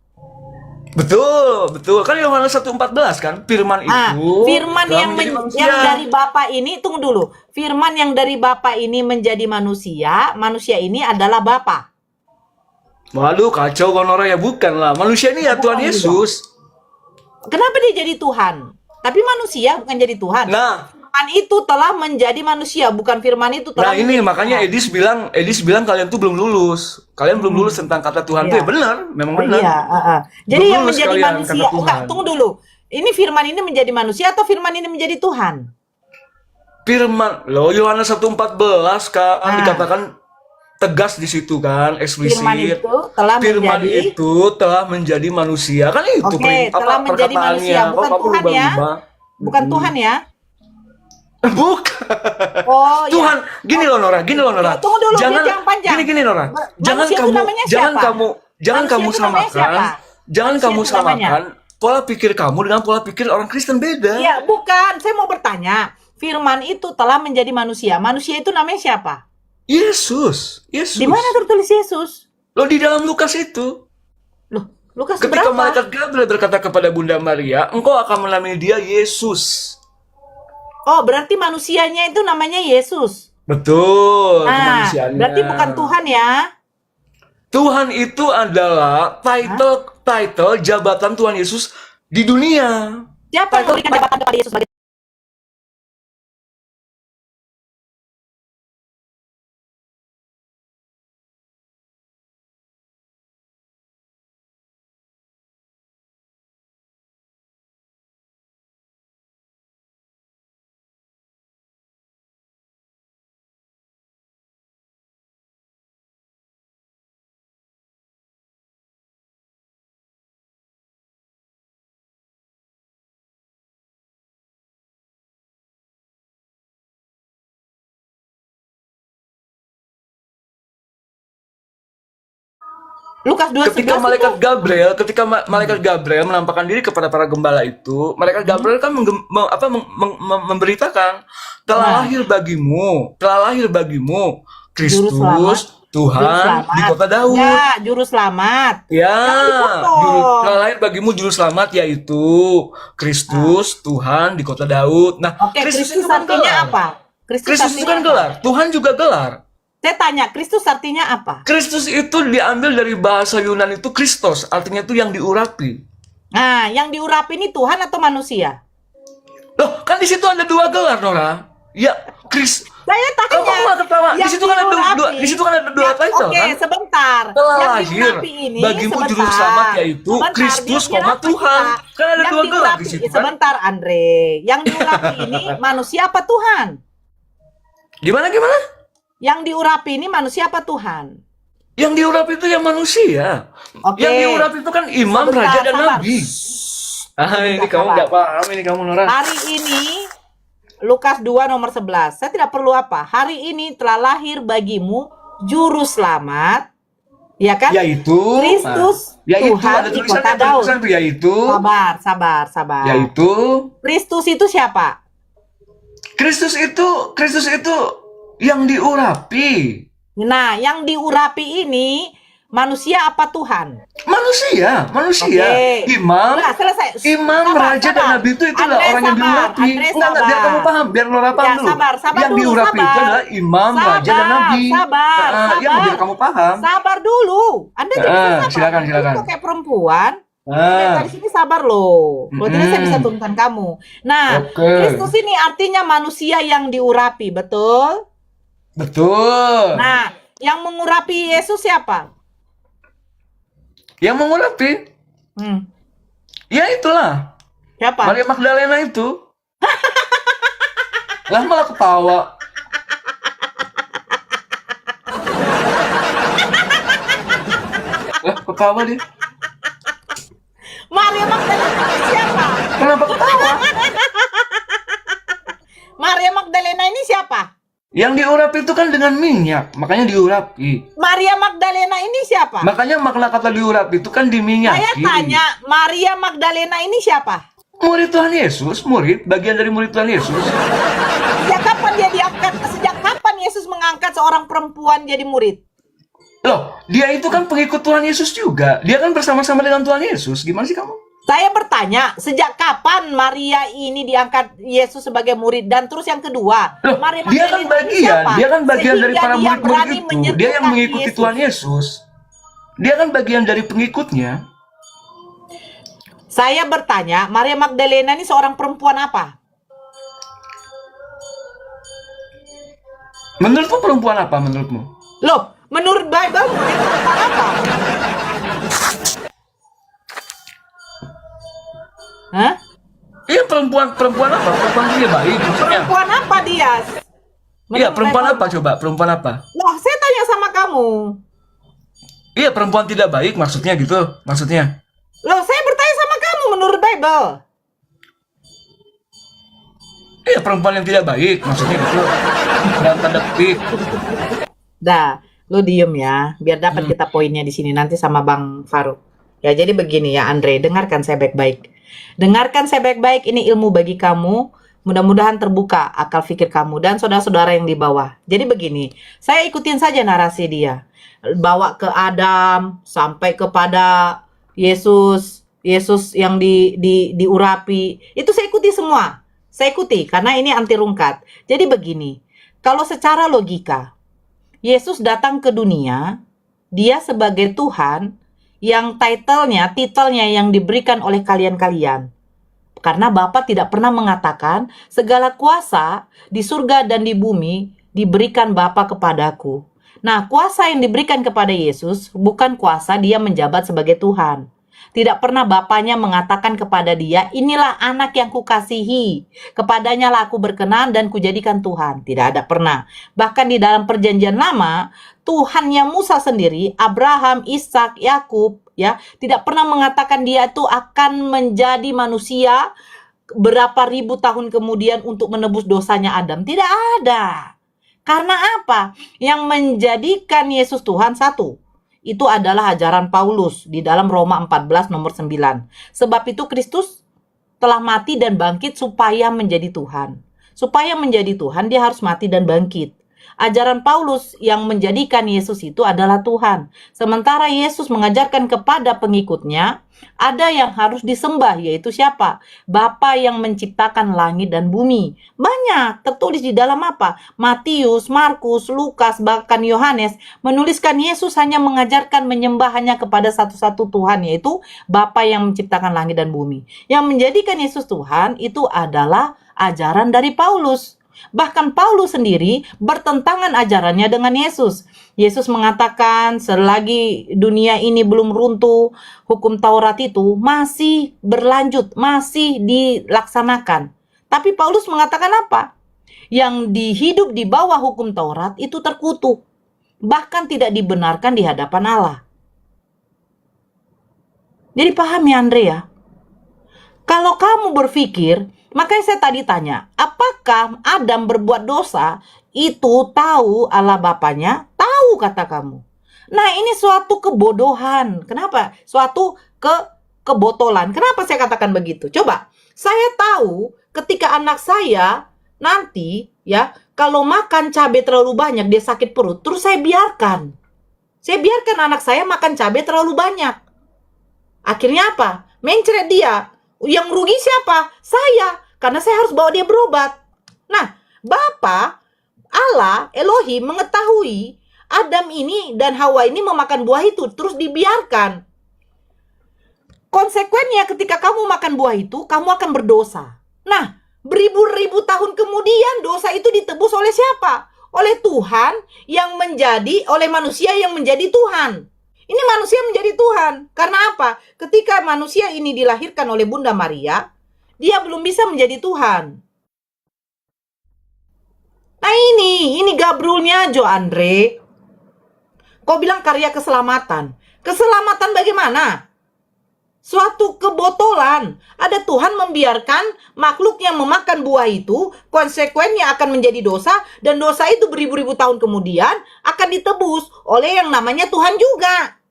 Betul. Kan Yohanes 1:14 kan, firman Ah, itu firman telah yang, menjadi manusia. yang dari Bapa ini, tunggu dulu. Firman yang dari Bapa ini menjadi manusia, manusia ini adalah Bapa. Waduh, kacau Nora, ya bukan lah. Manusia ini ya Tuhan Yesus. Kenapa dia jadi Tuhan? Tapi manusia bukan jadi Tuhan. Nah, Firman itu telah menjadi manusia, bukan firman itu telah ini menjadi makanya Tuhan. Edis bilang kalian tuh belum lulus. Kalian belum lulus tentang kata Tuhan Iya. tuh ya benar, memang Oh, benar. iya, Jadi Belum yang lulus menjadi kalian, manusia, kata Tuhan. enggak, tunggu dulu. Ini firman ini menjadi manusia atau firman ini menjadi Tuhan? Firman, loh Yohanes 1:14 kan dikatakan tegas di situ kan, eksplisit. Firman itu telah Firman menjadi itu telah menjadi manusia. Kan itu Oke, telah menjadi manusia, perkataannya. bukan Kok kamu Tuhan ya? rubah-rubah? Bukan Tuhan ya? Bukan. Oh, Tuhan, ya. gini loh Nora. Tunggu dulu, jangan panjang. Gini Nora. Manusia itu namanya Jangan siapa? kamu Manusia itu namanya siapa? Jangan Manusia kamu itu namanya? samakan pola pikir kamu dengan pola pikir orang Kristen beda. Ya, bukan. Saya mau bertanya. Firman itu telah menjadi manusia. Manusia itu namanya siapa? Yesus. Di mana tertulis Yesus? Loh di dalam Lukas itu. Loh, Lukas Ketika berapa? malaikat Gabriel berkata kepada Bunda Maria, engkau akan menamai dia Yesus. Oh, berarti manusianya itu namanya Yesus. Betul, Nah, kemanusiaannya. berarti bukan Tuhan ya? Tuhan itu adalah title jabatan Tuhan Yesus di dunia. Siapa yang memberikan jabatan kepada Yesus sebagai Lukas 2:11 Ketika malaikat Gabriel menampakkan diri kepada para gembala itu, malaikat Gabriel kan memberitakan telah lahir bagimu Kristus Tuhan di kota Daud. Ya, juru selamat. Ya, Jangan dipotong. telah lahir bagimu juru selamat yaitu Kristus Tuhan di kota Daud. Nah, Oke, Kristus itu kan artinya gelar. apa? Kristus itu kan artinya apa? gelar. Tuhan juga gelar. Saya tanya, Kristus artinya apa? Kristus itu diambil dari bahasa Yunani itu Kristos, artinya itu yang diurapi. Nah, yang diurapi ini Tuhan atau manusia? Loh, kan di situ ada dua gelar, Nora. Ya, Saya kamu tanya. malah ketawa. Di yang situ kan ada dua, diurapi. di situ kan ada dua title Oke, kan. sebentar. Telah Yang lahir diurapi ini, bagimu juru sebentar. selamat yaitu Sebentar, Kristus, biar apa Tuhan. kita? Kan ada Yang dua gelar di diurapi, situ kan. sebentar Andre. Yang diurapi ini manusia apa Tuhan? Gimana? Yang diurapi ini manusia apa Tuhan? Yang diurapi itu yang manusia. Oke. Yang diurapi itu kan imam, Sebentar, raja, dan sabar. nabi. Ini kamu sabar. nggak paham ini kamu, Nora. Hari ini Lukas 2 nomor 11. Saya tidak perlu apa. Hari ini telah lahir bagimu juru selamat. Ya kan? Yaitu Kristus, yaitu Tuhan ada di tulisan kota Daud. itu yaitu Sabar. yaitu Kristus itu siapa? Kristus itu yang diurapi. Nah, yang diurapi ini manusia apa Tuhan? Manusia. Oke. Imam, Udah, selesai. imam, Sabar, raja, dan sabar. nabi itu itulah Andre, orang yang sabar. diurapi. Andre, Enggak, biar sabar. kamu paham, biar Nora paham Ya, dulu. sabar Yang dulu, diurapi itu sabar. adalah imam, raja, dan nabi. Sabar. Ya, biar kamu paham. Sabar dulu. Anda jadi sabar. silakan. Anda kok kayak perempuan. Ah, Dari sini sabar loh. Kalau tidak saya bisa turunkan kamu. Nah, Oke. Kristus ini artinya manusia yang diurapi, betul? betul. Nah, yang mengurapi Yesus siapa? Yang mengurapi, ya itulah Siapa? Maria Magdalena itu. Lah malah ketawa. Lah ketawa dia. Maria Magdalena ini siapa? Kenapa ketawa? Maria Magdalena ini siapa? Yang diurapi itu kan dengan minyak, makanya diurapi. Maria Magdalena ini siapa? Makanya makna kata diurapi itu kan diminyaki. Saya tanya, Maria Magdalena ini siapa? Murid Tuhan Yesus, bagian dari murid Tuhan Yesus. Sejak kapan dia diangkat? Sejak kapan Yesus mengangkat seorang perempuan jadi murid? Loh, dia itu kan pengikut Tuhan Yesus juga. Dia kan bersama-sama dengan Tuhan Yesus. Gimana sih kamu? Saya bertanya, sejak kapan Maria ini diangkat Yesus sebagai murid? Dan terus yang kedua, Loh, Maria dia kan Magdalena ini bagian, siapa? dia kan bagian dari Sehingga para dia murid-murid berani itu. menyentuh Dia yang kaki mengikuti Yesus. Tuhan Yesus. Dia kan bagian dari pengikutnya. Saya bertanya, Maria Magdalena ini seorang perempuan apa? Menurutmu perempuan apa menurutmu? Loh, menurut Bible, dia perempuan apa? Hah? Iya, perempuan apa? Perempuan dia baik maksudnya. Perempuan apa dia? Iya, Menurut perempuan Bible. apa coba? Perempuan apa? Loh, saya tanya sama kamu. Iya, perempuan tidak baik maksudnya gitu. Maksudnya. Loh, saya bertanya sama kamu menurut Bible. Iya, perempuan yang tidak baik maksudnya gitu. Dalam tanda petik. Dah, lu diem ya, biar dapat kita poinnya di sini nanti sama Bang Faruk. Ya, jadi begini ya Andre, dengarkan saya baik-baik. Dengarkan saya baik-baik, ini ilmu bagi kamu. Mudah-mudahan terbuka akal pikir kamu dan saudara-saudara yang di bawah. Jadi begini, saya ikutin saja narasi dia. Bawa ke Adam sampai kepada Yesus yang diurapi. Itu saya ikuti semua. Saya ikuti karena ini anti rungkat. Jadi begini, kalau secara logika Yesus datang ke dunia, dia sebagai Tuhan yang titelnya yang diberikan oleh kalian-kalian. Karena Bapa tidak pernah mengatakan segala kuasa di surga dan di bumi diberikan Bapa kepadaku. Nah, kuasa yang diberikan kepada Yesus bukan kuasa dia menjabat sebagai Tuhan. Tidak pernah Bapaknya mengatakan kepada dia, inilah anak yang kukasihi, kepadanya lah aku berkenan dan kujadikan Tuhan. Tidak ada pernah. Bahkan di dalam perjanjian lama, Tuhannya Musa sendiri, Abraham, Ishak, Yakub, ya, tidak pernah mengatakan dia itu akan menjadi manusia berapa ribu tahun kemudian untuk menebus dosanya Adam. Tidak ada. Karena apa? Yang menjadikan Yesus Tuhan satu. Itu adalah ajaran Paulus di dalam Roma 14 nomor 9. Sebab itu Kristus telah mati dan bangkit supaya menjadi Tuhan. Supaya menjadi Tuhan dia harus mati dan bangkit. Ajaran Paulus yang menjadikan Yesus itu adalah Tuhan. Sementara Yesus mengajarkan kepada pengikutnya, ada yang harus disembah, yaitu siapa? Bapa yang menciptakan langit dan bumi. Banyak tertulis di dalam apa? Matius, Markus, Lukas, bahkan Yohanes menuliskan Yesus hanya mengajarkan menyembah hanya kepada satu-satu Tuhan, yaitu Bapa yang menciptakan langit dan bumi. Yang menjadikan Yesus Tuhan itu adalah ajaran dari Paulus. Bahkan Paulus sendiri bertentangan ajarannya dengan Yesus. Yesus mengatakan selagi dunia ini belum runtuh, hukum Taurat itu masih berlanjut, masih dilaksanakan. Tapi Paulus mengatakan apa? Yang hidup di bawah hukum Taurat itu terkutuk, bahkan tidak dibenarkan di hadapan Allah. Jadi paham ya Andrea? Kalau kamu berpikir, makanya saya tadi tanya, apakah Adam berbuat dosa itu tahu Allah Bapanya? Tahu kata kamu. Nah ini suatu kebodohan. Kenapa? Suatu kebotolan. Kenapa saya katakan begitu? Coba, saya tahu ketika anak saya nanti ya, kalau makan cabai terlalu banyak dia sakit perut, terus saya biarkan. Saya biarkan anak saya makan cabai terlalu banyak. Akhirnya apa? Mencret dia. Yang rugi siapa? Saya. Karena saya harus bawa dia berobat. Nah, Bapa, Allah, Elohim mengetahui Adam ini dan Hawa ini memakan buah itu. Terus dibiarkan. Konsekuensinya ketika kamu makan buah itu, kamu akan berdosa. Nah, beribu-ribu tahun kemudian dosa itu ditebus oleh siapa? Oleh Tuhan yang menjadi, oleh manusia yang menjadi Tuhan. Ini manusia menjadi Tuhan. Karena apa? Ketika manusia ini dilahirkan oleh Bunda Maria, dia belum bisa menjadi Tuhan. Nah ini gabrulnya Jo Andre. Kau bilang karya keselamatan. Keselamatan bagaimana? Suatu kebotolan. Ada Tuhan membiarkan makhluk yang memakan buah itu, konsekuensinya akan menjadi dosa, dan dosa itu beribu-ribu tahun kemudian akan ditebus oleh yang namanya Tuhan juga.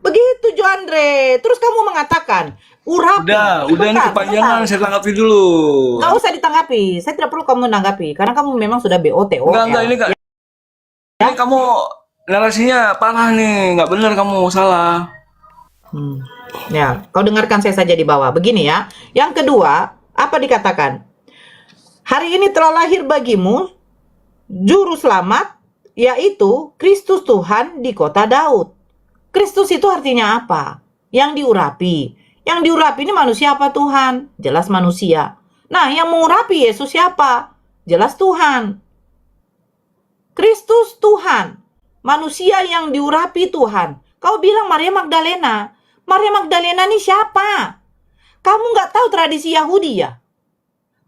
Begitu Jo Andre. Terus kamu mengatakan urapi. Udah ini kepanjangan, saya tanggapi dulu. Nggak usah ditanggapi. Saya tidak perlu kamu menanggapi karena kamu memang sudah BOTO. Enggak, ini Kak. Ini kamu narasinya parah nih, nggak benar, kamu salah. Ya, kau dengarkan saya saja di bawah. Begini ya. Yang kedua, apa dikatakan? Hari ini telah lahir bagimu juru selamat, yaitu Kristus Tuhan di kota Daud. Kristus itu artinya apa? Yang diurapi. Yang diurapi ini manusia apa Tuhan? Jelas manusia. Nah, yang mengurapi Yesus siapa? Jelas Tuhan. Kristus Tuhan. Manusia yang diurapi Tuhan. Kau bilang Maria Magdalena. Maria Magdalena ini siapa? Kamu nggak tahu tradisi Yahudi ya?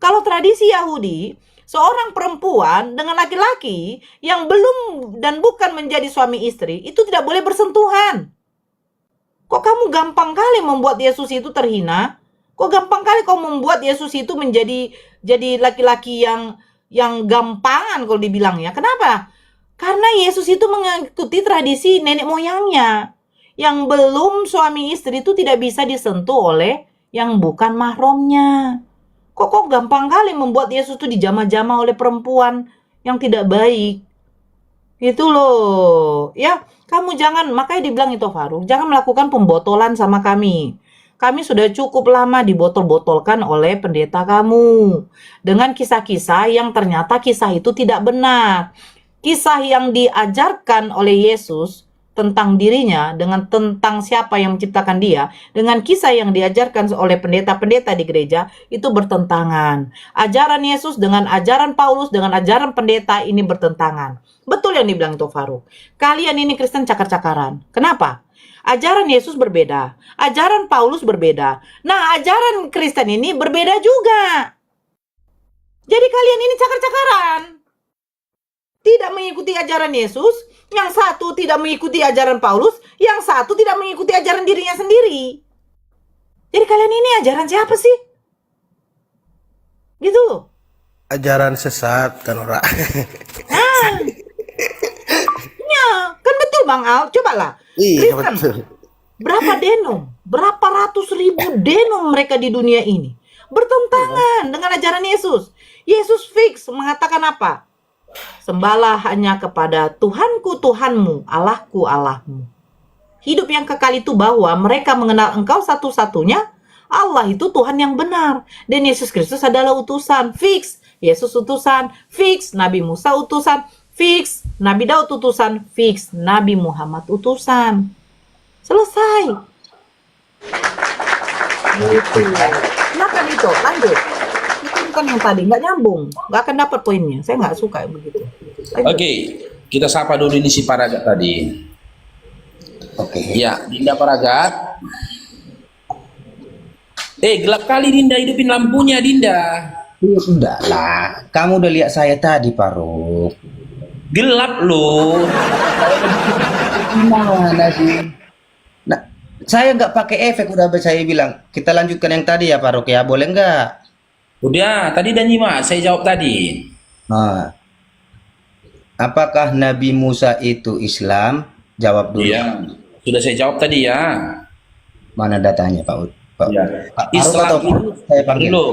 Kalau tradisi Yahudi, seorang perempuan dengan laki-laki yang belum dan bukan menjadi suami istri, itu tidak boleh bersentuhan. Kok kamu gampang kali membuat Yesus itu terhina? Kok gampang kali kau membuat Yesus itu menjadi laki-laki yang gampangan kalau dibilang ya? Kenapa? Karena Yesus itu mengikuti tradisi nenek moyangnya. Yang belum suami istri itu tidak bisa disentuh oleh yang bukan mahramnya. Kok gampang kali membuat Yesus itu dijamah-jamah oleh perempuan yang tidak baik. Itu loh. Ya, kamu jangan, makanya dibilang itu Faruk, jangan melakukan pembotolan sama kami. Kami sudah cukup lama dibotol-botolkan oleh pendeta kamu. Dengan kisah-kisah yang ternyata kisah itu tidak benar. Kisah yang diajarkan oleh Yesus tentang dirinya, tentang siapa yang menciptakan dia, dengan kisah yang diajarkan oleh pendeta-pendeta di gereja, itu bertentangan. Ajaran Yesus dengan ajaran Paulus, dengan ajaran pendeta ini bertentangan. Betul yang dibilang itu Faruk. Kalian ini Kristen cakar-cakaran. Kenapa? Ajaran Yesus berbeda. Ajaran Paulus berbeda. Nah, ajaran Kristen ini berbeda juga. Jadi kalian ini cakar-cakaran. Tidak mengikuti ajaran Yesus, yang satu tidak mengikuti ajaran Paulus, yang satu tidak mengikuti ajaran dirinya sendiri. Jadi kalian ini ajaran siapa sih? Gitu loh. Ajaran sesat kan orang. Ya, kan betul Bang Al. Cobalah. Iya Kristen, betul. berapa denom? Berapa ratus ribu denom mereka di dunia ini? Bertentangan dengan ajaran Yesus. Yesus fix mengatakan apa? Sembahlah hanya kepada Tuhanku Tuhanmu, Allahku Allahmu. Hidup yang kekal itu bahwa mereka mengenal Engkau satu-satunya Allah itu Tuhan yang benar. Dan Yesus Kristus adalah utusan. Fix. Yesus utusan. Fix. Nabi Musa utusan. Fix. Nabi Daud utusan. Fix. Nabi Muhammad utusan. Selesai. Gitu. Silakan itu. Lanjut. Itu bukan yang tadi. Nggak nyambung. Nggak akan dapat poinnya. Saya nggak suka yang begitu. Lanjut. Oke, kita sapa dulu ini si Paragat tadi. Oke. Ya, Dinda Paragat. Gelap kali Dinda, hidupin lampunya Dinda. Sudah lah, kamu udah lihat saya tadi, Faruk. Gelap loh. Gimana sih? Nah, saya nggak pakai efek, udah saya bilang. Kita lanjutkan yang tadi ya, Faruk ya, boleh nggak? Udah, tadi dan nyimak, saya jawab tadi. Nah, apakah Nabi Musa itu Islam? Jawab dulu. Iya, sudah saya jawab tadi ya. Mana datanya, Pak Ud? Pak, Ya. Pak Faruk Islam atau itu saya panggil? dulu.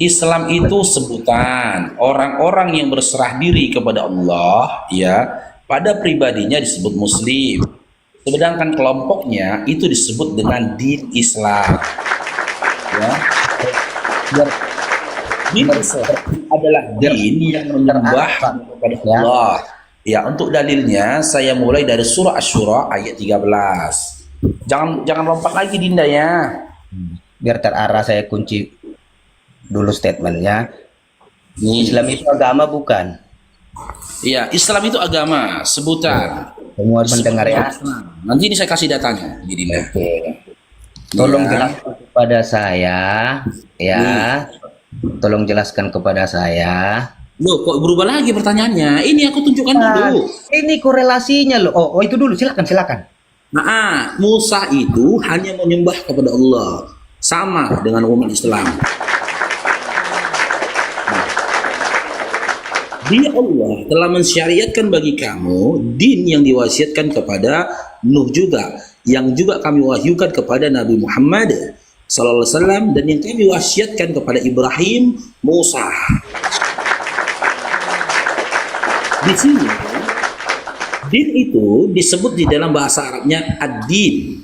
Islam itu sebutan orang-orang yang berserah diri kepada Allah, ya, pada pribadinya disebut Muslim. Sedangkan kelompoknya itu disebut dengan din Islam. Ya. Biar- Din Islam adalah din yang menyembah kepada Allah. Ya, untuk dalilnya saya mulai dari surah Asy-Syura ayat 13. Jangan lompat lagi Dinda ya. biar terarah saya kunci dulu statementnya. Nih. Islam itu agama bukan? Iya, Islam itu agama, sebutan. Semua mendengar ya. Nanti ini saya kasih datanya, jadi Dinda. Oke. Tolong Ya. jelaskan kepada saya, ya. Tolong jelaskan kepada saya. Loh, kok berubah lagi pertanyaannya? Ini aku tunjukkan dulu. Ini korelasinya loh. Oh, itu dulu. Silakan. Nah, Musa itu hanya menyembah kepada Allah, sama dengan umat Islam. Dia Allah telah mensyariatkan bagi kamu din yang diwasiatkan kepada Nuh juga, yang juga kami wahyukan kepada Nabi Muhammad sallallahu alaihi wasallam, dan yang kami wasiatkan kepada Ibrahim, Musa. Di sini din itu disebut di dalam bahasa Arabnya ad-din.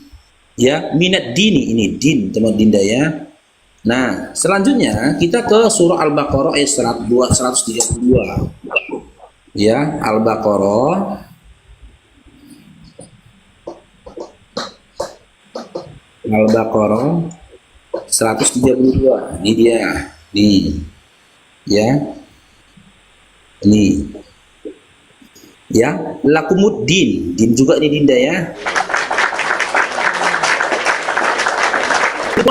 Ya, minat dini, ini din teman Dinda ya. Nah, selanjutnya kita ke surah Al-Baqarah ayat 132. Ya, Al-Baqarah Al-Baqarah 132. Ini dia. Nih. Ya. Ini. Ya, lakumuddin. Din juga ini Dinda ya.